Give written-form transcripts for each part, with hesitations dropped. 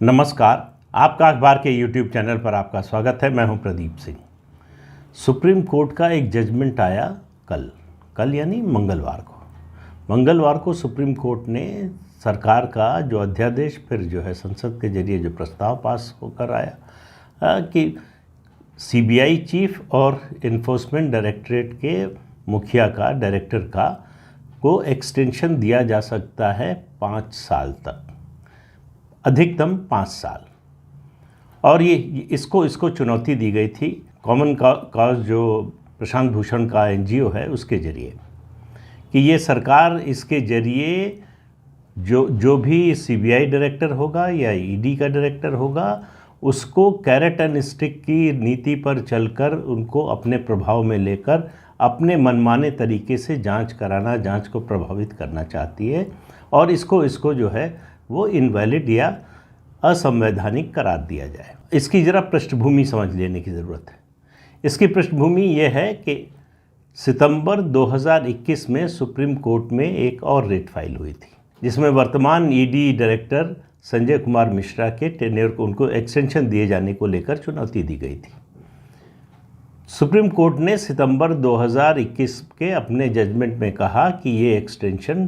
नमस्कार। आपका अखबार के YouTube चैनल पर आपका स्वागत है। मैं हूं प्रदीप सिंह। सुप्रीम कोर्ट का एक जजमेंट आया कल यानी मंगलवार को सुप्रीम कोर्ट ने सरकार का जो अध्यादेश फिर जो है संसद के जरिए जो प्रस्ताव पास होकर आया कि CBI चीफ और इन्फोर्समेंट डायरेक्टरेट के मुखिया का डायरेक्टर का को एक्सटेंशन दिया जा सकता है 5 साल तक, अधिकतम 5 साल। और ये इसको चुनौती दी गई थी कॉमन कॉज जो प्रशांत भूषण का NGO है उसके ज़रिए कि ये सरकार इसके ज़रिए जो भी CBI डायरेक्टर होगा या ED का डायरेक्टर होगा उसको कैरेट एंड स्टिक की नीति पर चलकर उनको अपने प्रभाव में लेकर अपने मनमाने तरीके से जांच को प्रभावित करना चाहती है और इसको जो है वो इनवैलिड या असंवैधानिक करार दिया जाए। इसकी ज़रा पृष्ठभूमि समझ लेने की ज़रूरत है। इसकी पृष्ठभूमि ये है कि सितंबर 2021 में सुप्रीम कोर्ट में एक और रेट फाइल हुई थी जिसमें वर्तमान ED डायरेक्टर संजय कुमार मिश्रा के टेन्योर को उनको एक्सटेंशन दिए जाने को लेकर चुनौती दी गई थी। सुप्रीम कोर्ट ने सितंबर 2021 के अपने जजमेंट में कहा कि ये एक्सटेंशन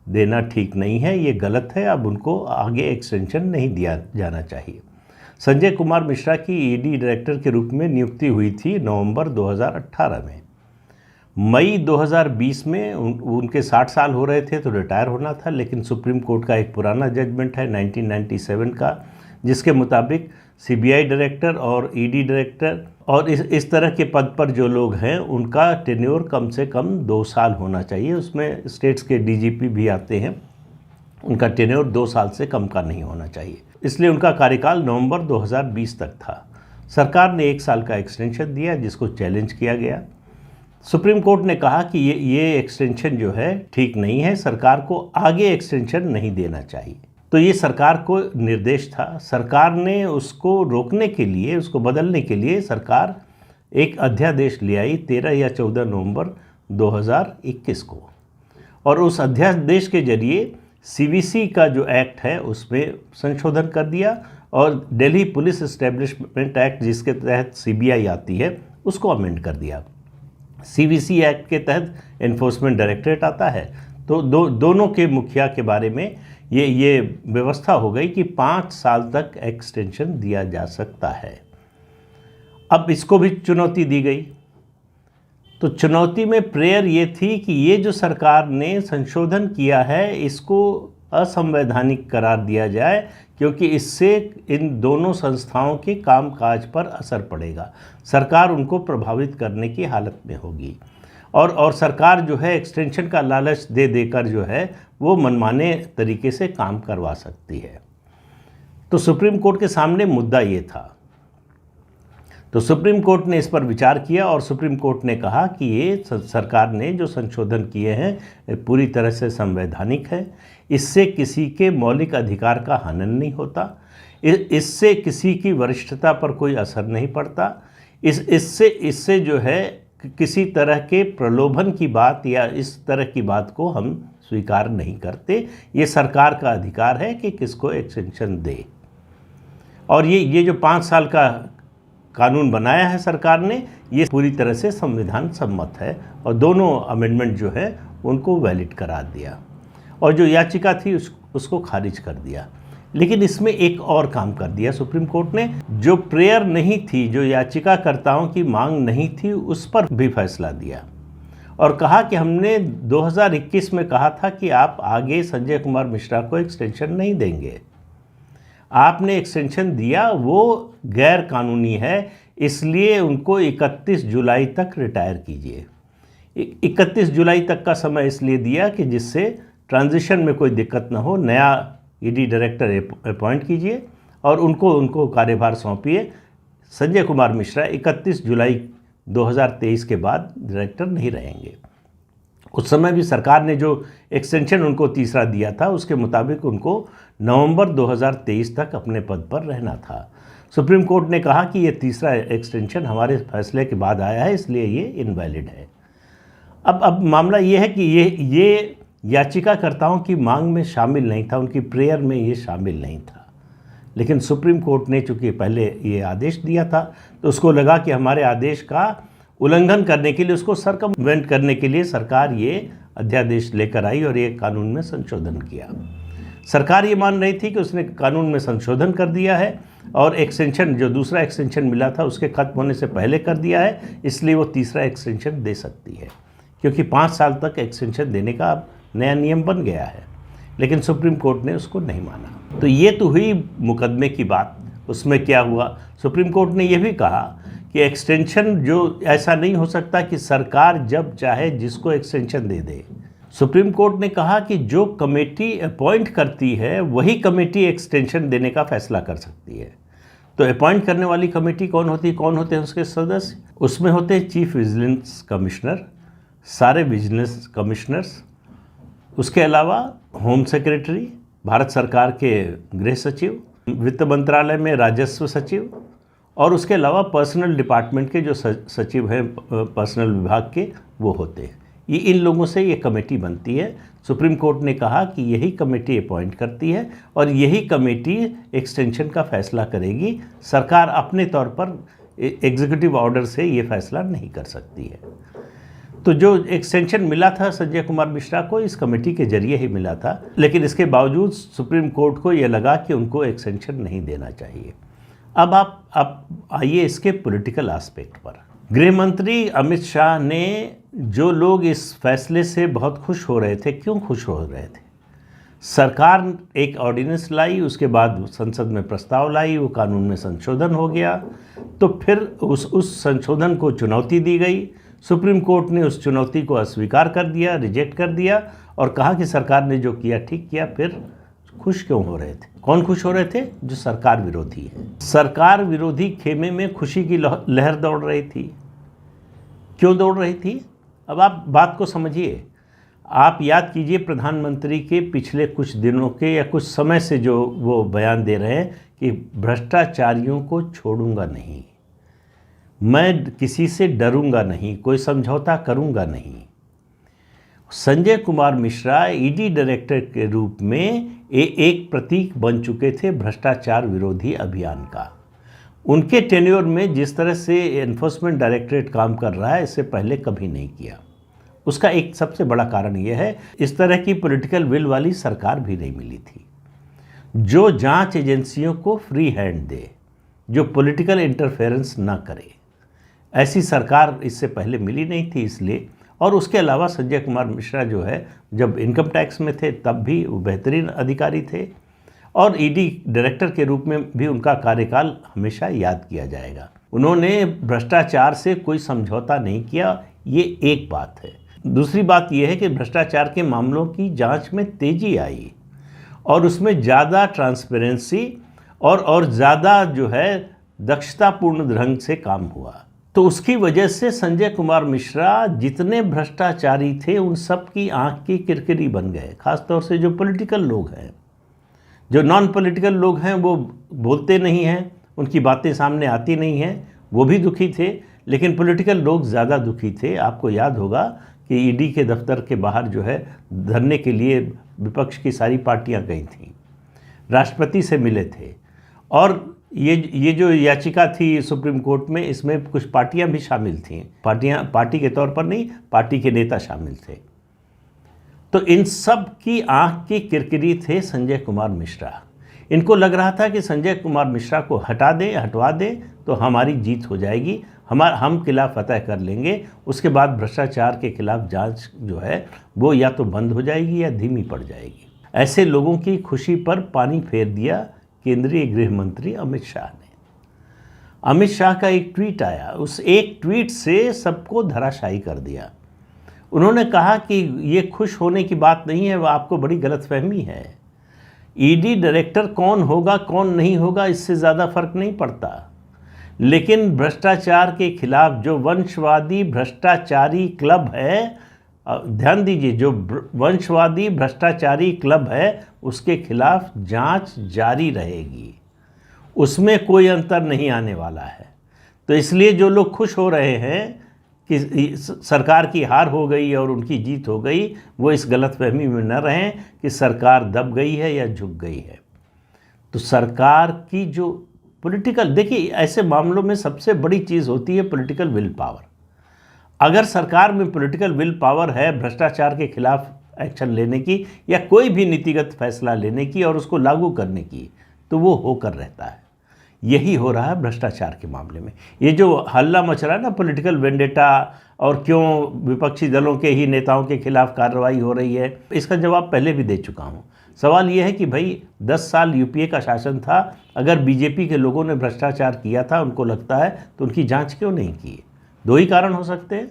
देना ठीक नहीं है, ये गलत है, अब उनको आगे एक्सटेंशन नहीं दिया जाना चाहिए। संजय कुमार मिश्रा की ED डायरेक्टर के रूप में नियुक्ति हुई थी नवंबर 2018 में। मई 2020 में उनके 60 साल हो रहे थे तो रिटायर होना था, लेकिन सुप्रीम कोर्ट का एक पुराना जजमेंट है 1997 का जिसके मुताबिक CBI डायरेक्टर और ED डायरेक्टर और इस तरह के पद पर जो लोग हैं उनका टेन्योर कम से कम 2 साल होना चाहिए। उसमें स्टेट्स के DGP भी आते हैं, उनका टेन्योर 2 साल से कम का नहीं होना चाहिए। इसलिए उनका कार्यकाल नवंबर 2020 तक था। सरकार ने 1 साल का एक्सटेंशन दिया जिसको चैलेंज किया गया। सुप्रीम कोर्ट ने कहा कि ये एक्सटेंशन जो है ठीक नहीं है, सरकार को आगे एक्सटेंशन नहीं देना चाहिए। तो ये सरकार को निर्देश था। सरकार ने उसको रोकने के लिए, उसको बदलने के लिए सरकार एक अध्यादेश ले आई 13 या 14 नवंबर 2021 को और उस अध्यादेश के जरिए CVC का जो एक्ट है उसमें संशोधन कर दिया और दिल्ली पुलिस एस्टेब्लिशमेंट एक्ट जिसके तहत CBI आती है उसको अमेंड कर दिया। CVC एक्ट के तहत इन्फोर्समेंट डायरेक्टरेट आता है तो दोनों के मुखिया के बारे में ये व्यवस्था हो गई कि 5 साल तक एक्सटेंशन दिया जा सकता है। अब इसको भी चुनौती दी गई। तो चुनौती में प्रेयर ये थी कि ये जो सरकार ने संशोधन किया है इसको असंवैधानिक करार दिया जाए क्योंकि इससे इन दोनों संस्थाओं के कामकाज पर असर पड़ेगा, सरकार उनको प्रभावित करने की हालत में होगी और सरकार जो है एक्सटेंशन का लालच दे देकर जो है वो मनमाने तरीके से काम करवा सकती है। तो सुप्रीम कोर्ट के सामने मुद्दा ये था। तो सुप्रीम कोर्ट ने इस पर विचार किया और सुप्रीम कोर्ट ने कहा कि ये सरकार ने जो संशोधन किए हैं पूरी तरह से संवैधानिक है, इससे किसी के मौलिक अधिकार का हनन नहीं होता, इससे किसी की वरिष्ठता पर कोई असर नहीं पड़ता, इससे जो है किसी तरह के प्रलोभन की बात या इस तरह की बात को हम स्वीकार नहीं करते। ये सरकार का अधिकार है कि किसको एक्सटेंशन दे। और ये जो 5 साल का कानून बनाया है सरकार ने, ये पूरी तरह से संविधान सम्मत है और दोनों अमेंडमेंट जो है उनको वैलिड करार दिया और जो याचिका थी उसको खारिज कर दिया। लेकिन इसमें एक और काम कर दिया सुप्रीम कोर्ट ने, जो प्रेयर नहीं थी, जो याचिकाकर्ताओं की मांग नहीं थी, उस पर भी फैसला दिया और कहा कि हमने 2021 में कहा था कि आप आगे संजय कुमार मिश्रा को एक्सटेंशन नहीं देंगे, आपने एक्सटेंशन दिया वो गैर कानूनी है, इसलिए उनको 31 जुलाई तक रिटायर कीजिए। 31 जुलाई तक का समय इसलिए दिया कि जिससे ट्रांजिशन में कोई दिक्कत ना हो, नया ED डायरेक्टर अपॉइंट कीजिए और उनको कार्यभार सौंपिए। संजय कुमार मिश्रा 31 जुलाई 2023 के बाद डायरेक्टर नहीं रहेंगे। उस समय भी सरकार ने जो एक्सटेंशन उनको तीसरा दिया था उसके मुताबिक उनको नवंबर 2023 तक अपने पद पर रहना था। सुप्रीम कोर्ट ने कहा कि ये तीसरा एक्सटेंशन हमारे फैसले के बाद आया है, इसलिए ये इनवैलिड है। अब मामला ये है कि ये याचिकाकर्ताओं की मांग में शामिल नहीं था, उनकी प्रेयर में ये शामिल नहीं था। लेकिन सुप्रीम कोर्ट ने चूँकि पहले ये आदेश दिया था तो उसको लगा कि हमारे आदेश का उल्लंघन करने के लिए, उसको सरकमवेंट करने के लिए सरकार ये अध्यादेश लेकर आई और ये कानून में संशोधन किया। सरकार ये मान रही थी कि उसने कानून में संशोधन कर दिया है और एक्सटेंशन, जो दूसरा एक्सटेंशन मिला था उसके खत्म होने से पहले कर दिया है, इसलिए वो तीसरा एक्सटेंशन दे सकती है, क्योंकि 5 साल तक एक्सटेंशन देने का अब नया नियम बन गया है। लेकिन सुप्रीम कोर्ट ने उसको नहीं माना। तो ये तो हुई मुकदमे की बात। उसमें क्या हुआ, सुप्रीम कोर्ट ने यह भी कहा कि एक्सटेंशन जो ऐसा नहीं हो सकता कि सरकार जब चाहे जिसको एक्सटेंशन दे दे। सुप्रीम कोर्ट ने कहा कि जो कमेटी अपॉइंट करती है वही कमेटी एक्सटेंशन देने का फैसला कर सकती है। तो अपॉइंट करने वाली कमेटी कौन होती है, कौन होते हैं उसके सदस्य? उसमें होते हैं चीफ विजिलेंस कमिश्नर, सारे विजिलेंस कमिश्नर्स, उसके अलावा होम सेक्रेटरी, भारत सरकार के गृह सचिव, वित्त मंत्रालय में राजस्व सचिव, और उसके अलावा पर्सनल डिपार्टमेंट के जो सचिव हैं पर्सनल विभाग के, वो होते हैं। ये इन लोगों से ये कमेटी बनती है। सुप्रीम कोर्ट ने कहा कि यही कमेटी अपॉइंट करती है और यही कमेटी एक्सटेंशन का फैसला करेगी। सरकार अपने तौर पर एग्जीक्यूटिव ऑर्डर से ये फैसला नहीं कर सकती है। तो जो एक्सटेंशन मिला था संजय कुमार मिश्रा को, इस कमेटी के जरिए ही मिला था, लेकिन इसके बावजूद सुप्रीम कोर्ट को ये लगा कि उनको एक्सटेंशन नहीं देना चाहिए। अब आप आइए इसके पॉलिटिकल एस्पेक्ट पर। गृह मंत्री अमित शाह ने, जो लोग इस फैसले से बहुत खुश हो रहे थे, क्यों खुश हो रहे थे? सरकार एक ऑर्डिनेंस लाई, उसके बाद संसद में प्रस्ताव लाई, वो कानून में संशोधन हो गया, तो फिर उस संशोधन को चुनौती दी गई। सुप्रीम कोर्ट ने उस चुनौती को अस्वीकार कर दिया, रिजेक्ट कर दिया और कहा कि सरकार ने जो किया ठीक किया। फिर खुश क्यों हो रहे थे? कौन खुश हो रहे थे? जो सरकार विरोधी है। सरकार विरोधी खेमे में खुशी की लहर दौड़ रही थी। क्यों दौड़ रही थी? अब आप बात को समझिए। आप याद कीजिए प्रधानमंत्री के पिछले कुछ दिनों के या कुछ समय से जो वो बयान दे रहे हैं कि भ्रष्टाचारियों को छोड़ूंगा नहीं, मैं किसी से डरूंगा नहीं, कोई समझौता करूंगा नहीं। संजय कुमार मिश्रा ईडी डायरेक्टर के रूप में एक प्रतीक बन चुके थे भ्रष्टाचार विरोधी अभियान का। उनके टेन्योर में जिस तरह से एनफोर्समेंट डायरेक्टरेट काम कर रहा है, इससे पहले कभी नहीं किया। उसका एक सबसे बड़ा कारण यह है, इस तरह की पॉलिटिकल विल वाली सरकार भी नहीं मिली थी, जो जांच एजेंसियों को फ्री हैंड दे, जो पॉलिटिकल इंटरफेरेंस ना करे। ऐसी सरकार इससे पहले मिली नहीं थी, इसलिए। और उसके अलावा संजय कुमार मिश्रा जो है, जब इनकम टैक्स में थे तब भी वो बेहतरीन अधिकारी थे और ईडी डायरेक्टर के रूप में भी उनका कार्यकाल हमेशा याद किया जाएगा। उन्होंने भ्रष्टाचार से कोई समझौता नहीं किया, ये एक बात है। दूसरी बात यह है कि भ्रष्टाचार के मामलों की जांच में तेजी आई और उसमें ज़्यादा ट्रांसपेरेंसी और ज़्यादा जो है दक्षतापूर्ण ढंग से काम हुआ। तो उसकी वजह से संजय कुमार मिश्रा जितने भ्रष्टाचारी थे उन सब की आंख की किरकिरी बन गए। खासतौर से जो पॉलिटिकल लोग हैं, जो नॉन पॉलिटिकल लोग हैं, वो बोलते नहीं हैं, उनकी बातें सामने आती नहीं हैं, वो भी दुखी थे, लेकिन पॉलिटिकल लोग ज़्यादा दुखी थे। आपको याद होगा कि ईडी के दफ्तर के बाहर जो है धरने के लिए विपक्ष की सारी पार्टियां गई थीं, राष्ट्रपति से मिले थे और ये जो याचिका थी सुप्रीम कोर्ट में, इसमें कुछ पार्टियां भी शामिल थीं। पार्टी के तौर पर नहीं, पार्टी के नेता शामिल थे। तो इन सब की आंख की किरकिरी थे संजय कुमार मिश्रा। इनको लग रहा था कि संजय कुमार मिश्रा को हटवा दे तो हमारी जीत हो जाएगी, हम किला फतह कर लेंगे। उसके बाद भ्रष्टाचार के खिलाफ जांच जो है वो या तो बंद हो जाएगी या धीमी पड़ जाएगी। ऐसे लोगों की खुशी पर पानी फेर दिया केंद्रीय गृह मंत्री अमित शाह ने। अमित शाह का एक ट्वीट आया, उस एक ट्वीट से सबको धराशायी कर दिया। उन्होंने कहा कि ये खुश होने की बात नहीं है, वह आपको बड़ी गलतफहमी है। ईडी डायरेक्टर कौन होगा कौन नहीं होगा इससे ज़्यादा फर्क नहीं पड़ता, लेकिन भ्रष्टाचार के खिलाफ जो वंशवादी भ्रष्टाचारी क्लब है, ध्यान दीजिए, जो वंशवादी भ्रष्टाचारी क्लब है उसके खिलाफ जांच जारी रहेगी, उसमें कोई अंतर नहीं आने वाला है। तो इसलिए जो लोग खुश हो रहे हैं कि सरकार की हार हो गई और उनकी जीत हो गई, वो इस गलतफहमी में न रहें कि सरकार दब गई है या झुक गई है। तो सरकार की जो पॉलिटिकल, देखिए ऐसे मामलों में सबसे बड़ी चीज़ होती है पॉलिटिकल विल पावर। अगर सरकार में पॉलिटिकल विल पावर है भ्रष्टाचार के खिलाफ एक्शन लेने की या कोई भी नीतिगत फैसला लेने की और उसको लागू करने की, तो वो होकर रहता है। यही हो रहा है भ्रष्टाचार के मामले में। ये जो हल्ला मच रहा है ना पॉलिटिकल वेंडेटा, और क्यों विपक्षी दलों के ही नेताओं के खिलाफ कार्रवाई हो रही है, इसका जवाब पहले भी दे चुका हूँ। सवाल ये है कि भाई 10 साल यूपीए का शासन था, अगर बीजेपी के लोगों ने भ्रष्टाचार किया था, उनको लगता है, तो उनकी जांच क्यों नहीं की? 2 ही कारण हो सकते हैं।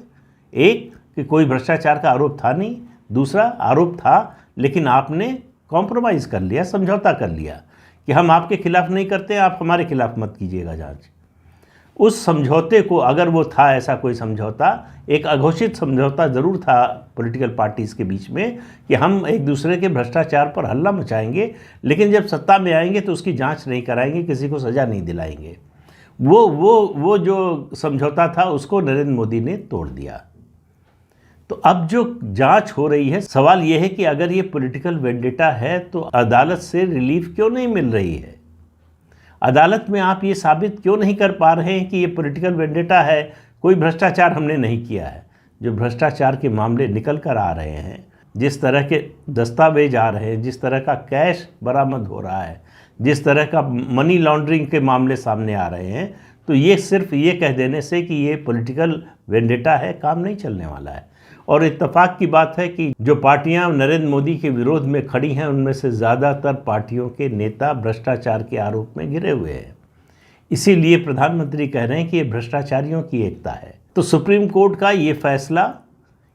एक कि कोई भ्रष्टाचार का आरोप था नहीं, दूसरा आरोप था लेकिन आपने कॉम्प्रोमाइज़ कर लिया, समझौता कर लिया कि हम आपके खिलाफ नहीं करते, आप हमारे खिलाफ मत कीजिएगा जांच। उस समझौते को, अगर वो था ऐसा कोई समझौता, एक अघोषित समझौता ज़रूर था पॉलिटिकल पार्टीज़ के बीच में कि हम एक दूसरे के भ्रष्टाचार पर हल्ला मचाएंगे, लेकिन जब सत्ता में आएंगे तो उसकी जांच नहीं कराएंगे, किसी को सज़ा नहीं दिलाएंगे। वो जो समझौता था उसको नरेंद्र मोदी ने तोड़ दिया। तो अब जो जांच हो रही है, सवाल यह है कि अगर ये पॉलिटिकल वेंडेटा है तो अदालत से रिलीफ क्यों नहीं मिल रही है? अदालत में आप ये साबित क्यों नहीं कर पा रहे हैं कि ये पॉलिटिकल वेंडेटा है, कोई भ्रष्टाचार हमने नहीं किया है? जो भ्रष्टाचार के मामले निकल कर आ रहे हैं, जिस तरह के दस्तावेज आ रहे हैं, जिस तरह का कैश बरामद हो रहा है, जिस तरह का मनी लॉन्ड्रिंग के मामले सामने आ रहे हैं, तो ये सिर्फ ये कह देने से कि ये पॉलिटिकल वेंडेटा है काम नहीं चलने वाला है। और इत्तेफाक की बात है कि जो पार्टियां नरेंद्र मोदी के विरोध में खड़ी हैं, उनमें से ज़्यादातर पार्टियों के नेता भ्रष्टाचार के आरोप में घिरे हुए हैं। इसीलिए प्रधानमंत्री कह रहे हैं कि ये भ्रष्टाचारियों की एकता है। तो सुप्रीम कोर्ट का ये फैसला,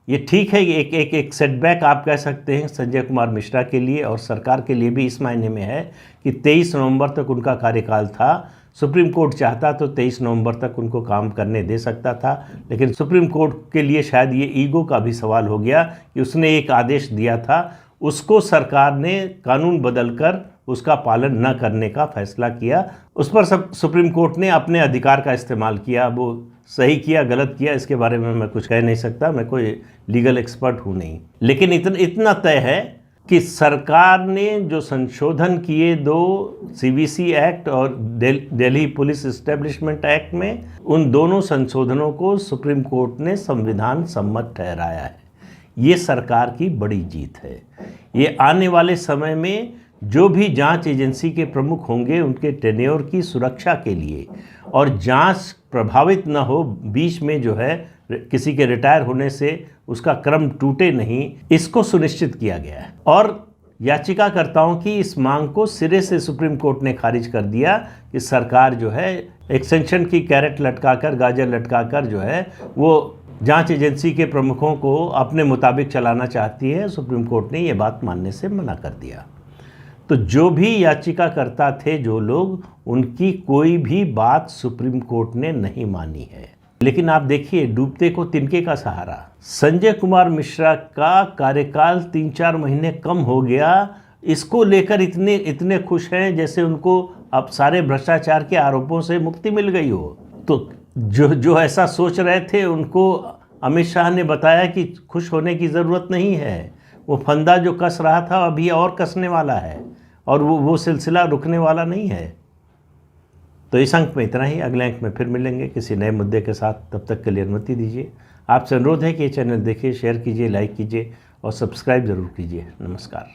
ये ठीक है, एक सेटबैक आप कह सकते हैं संजय कुमार मिश्रा के लिए, और सरकार के लिए भी इस मायने में है कि 23 नवंबर तक उनका कार्यकाल था। सुप्रीम कोर्ट चाहता तो 23 नवंबर तक उनको काम करने दे सकता था, लेकिन सुप्रीम कोर्ट के लिए शायद ये ईगो का भी सवाल हो गया कि उसने एक आदेश दिया था, उसको सरकार ने कानून बदलकर उसका पालन न करने का फैसला किया। उस पर सुप्रीम कोर्ट ने अपने अधिकार का इस्तेमाल किया। वो सही किया गलत किया इसके बारे में मैं कुछ कह नहीं सकता, मैं कोई लीगल एक्सपर्ट हूँ नहीं। लेकिन इतना तय है कि सरकार ने जो संशोधन किए 2 सीवीसी एक्ट और दिल्ली पुलिस एस्टेब्लिशमेंट एक्ट में, उन दोनों संशोधनों को सुप्रीम कोर्ट ने संविधान सम्मत ठहराया है। ये सरकार की बड़ी जीत है। ये आने वाले समय में जो भी जांच एजेंसी के प्रमुख होंगे, उनके टेन्योर की सुरक्षा के लिए और जांच प्रभावित न हो, बीच में जो है किसी के रिटायर होने से उसका क्रम टूटे नहीं, इसको सुनिश्चित किया गया है। और याचिकाकर्ताओं की इस मांग को सिरे से सुप्रीम कोर्ट ने खारिज कर दिया कि सरकार जो है एक्सटेंशन की कैरेट लटकाकर, गाजर लटकाकर जो है वो जांच एजेंसी के प्रमुखों को अपने मुताबिक चलाना चाहती है। सुप्रीम कोर्ट ने ये बात मानने से मना कर दिया। तो जो भी याचिकाकर्ता थे, जो लोग, उनकी कोई भी बात सुप्रीम कोर्ट ने नहीं मानी है। लेकिन आप देखिए, डूबते को तिनके का सहारा। संजय कुमार मिश्रा का कार्यकाल 3-4 महीने कम हो गया, इसको लेकर इतने खुश हैं जैसे उनको अब सारे भ्रष्टाचार के आरोपों से मुक्ति मिल गई हो। तो जो ऐसा सोच रहे थे, उनको अमित शाह ने बताया कि खुश होने की ज़रूरत नहीं है। वो फंदा जो कस रहा था अभी और कसने वाला है, और वो सिलसिला रुकने वाला नहीं है। तो इस अंक में इतना ही। अगले अंक में फिर मिलेंगे किसी नए मुद्दे के साथ। तब तक के लिए अनुमति दीजिए। आपसे अनुरोध है कि ये चैनल देखिए, शेयर कीजिए, लाइक कीजिए और सब्सक्राइब ज़रूर कीजिए। नमस्कार।